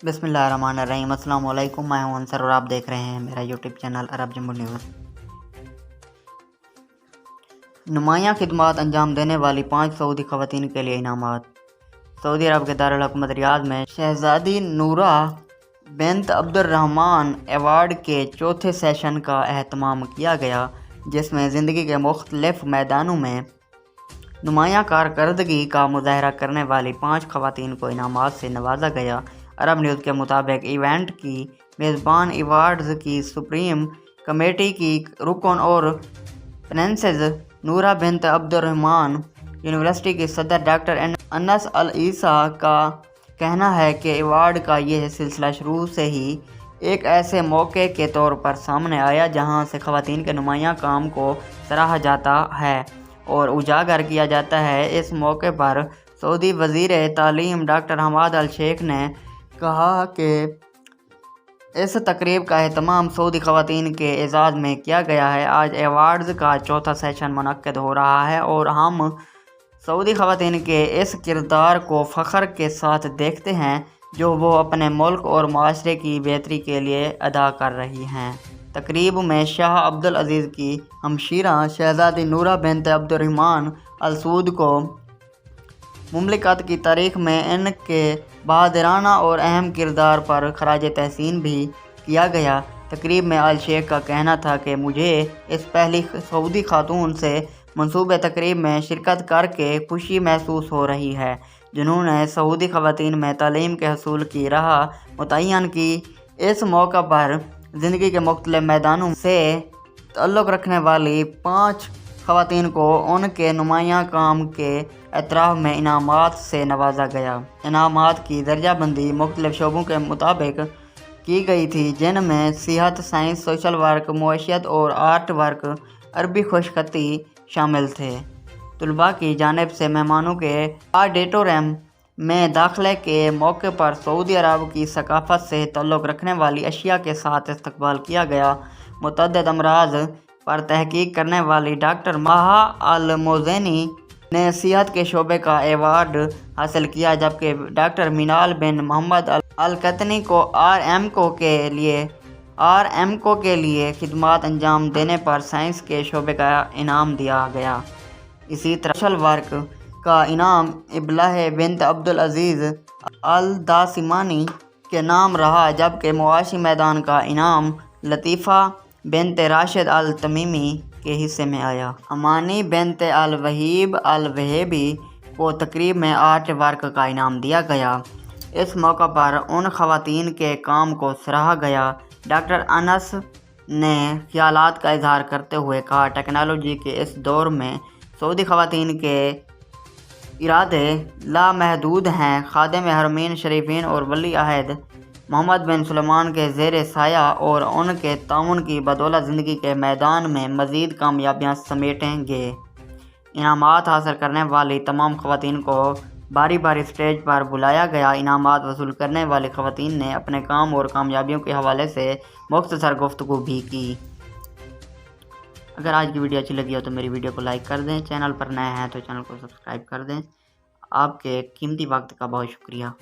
बिस्मिल्लाहिर्रहमानिर्रहीम। अस्सलाम वालेकुम। मैं हूं अंसर और आप देख रहे हैं मेरा यूट्यूब चैनल अरब जम्बो न्यूज़। नुमायां खिदमात अंजाम देने वाली 5 सऊदी ख़वातीन के लिए इनामात। सऊदी अरब के दारुल हुकूमत रियाद में शहजादी नूरा बिन्त अब्दुर्रहमान अवार्ड के चौथे सेशन का एहतमाम किया गया, जिसमें ज़िंदगी के मुख्तलिफ मैदानों में नुमायां कारकर्दगी का मुजाहरा करने वाली 5 ख़वातीन को इनामात से नवाजा गया। अरब न्यूज़ के मुताबिक इवेंट की मेज़बान अवार्ड्स की सुप्रीम कमेटी की रुकन और प्रिंसेस नूरा बिन्त अब्दुर्रहमान यूनिवर्सिटी की सदर डॉक्टर अनस अल ईसा का कहना है कि अवार्ड का यह सिलसिला शुरू से ही एक ऐसे मौके के तौर पर सामने आया जहां से ख़वातीन के नुमायां काम को सराहा जाता है और उजागर किया जाता है। इस मौके पर सऊदी वज़ीर तालीम डॉक्टर हमाद अल शेख ने कहा कि इस तकरीब का एहतमाम सऊदी ख़वातीन के एजाज़ में किया गया है। आज अवार्ड्स का चौथा सेशन मुनक्किद हो रहा है और हम सऊदी ख़वातीन के इस किरदार को फ़ख्र के साथ देखते हैं जो वो अपने मुल्क और माशरे की बेहतरी के लिए अदा कर रही हैं। तकरीब में शाह अब्दुल अज़ीज़ की हमशीरा शहजादी नूरा बिन्त अब्दुर्रहमान अल सऊद को मुमलिकत की तारीख़ में इनके बहादुराना और अहम किरदार पर खराज तहसीन भी किया गया। तकरीब में अल शेख का कहना था कि मुझे इस पहली सऊदी खातून से मंसूबे तकरीब में शिरकत करके खुशी महसूस हो रही है जिन्होंने सऊदी ख़वातीन में तालीम के हसूल की राह मुतय्यन की। इस मौका पर ज़िंदगी के मुख्तलिफ मैदानों से ताल्लुक़ रखने वाली 5 ख़वातीन को उनके नुमायां काम के एतराफ़ में इनामात से नवाजा गया। इनामात की दर्जाबंदी मुख्तलिफ शोबों के मुताबिक की गई थी, जिनमें सेहत, साइंस, सोशल वर्क, मुआशियत और आर्ट वर्क, अरबी खुशखती शामिल थे। तलबा की जानिब से मेहमानों के ऑडिटोरियम में दाखिले के मौके पर सऊदी अरब की सकाफ़त से ताल्लुक़ रखने वाली अशिया के साथ इस्तकबाल किया गया। मुतअद्दिद अमराज पर तहकीक करने वाली डॉक्टर माहा अल मोज़ेनी ने सेहत के शोबे का एवार्ड हासिल किया, जबकि डॉक्टर मिनाल बिन मोहम्मद अल कतनी को आर.एम.को के लिए खिदमात अंजाम देने पर साइंस के शोबे का इनाम दिया गया। इसी तरह सोशल वर्क का इनाम इब्लाह बिन्त अब्दुल अज़ीज़ अल दासिमानी के नाम रहा, जबकि मुआशी मैदान का इनाम लतीफ़ा बिन्त राशिद अल तमीमी के हिस्से में आया। अमानी बिन्त अल वहीब अल वहेबी को तकरीब में आर्ट वर्क का इनाम दिया गया। इस मौका पर उन ख़वातीन के काम को सराहा गया। डॉक्टर अनस ने ख्यालात का इजहार करते हुए कहा, टेक्नोलॉजी के इस दौर में सऊदी ख़वातीन के इरादे लामहदूद हैं। खादिम हरमैन शरीफीन और वली अहद मोहम्मद बिन सुलेमान के ज़ेर साया और उनके ताउन की बदौलत ज़िंदगी के मैदान में मज़ीद कामयाबियाँ समेटेंगे। इनामात हासिल करने वाली तमाम ख़वातीन को बारी बारी स्टेज पर बुलाया गया। इनामात वसूल करने वाली ख़वातीन ने अपने काम और कामयाबियों के हवाले से मुख्तसर गुफ्तगू भी की। अगर आज की वीडियो अच्छी लगी हो तो मेरी वीडियो को लाइक कर दें। चैनल पर नए हैं तो चैनल को सब्सक्राइब कर दें। आपके कीमती वक्त का बहुत शुक्रिया।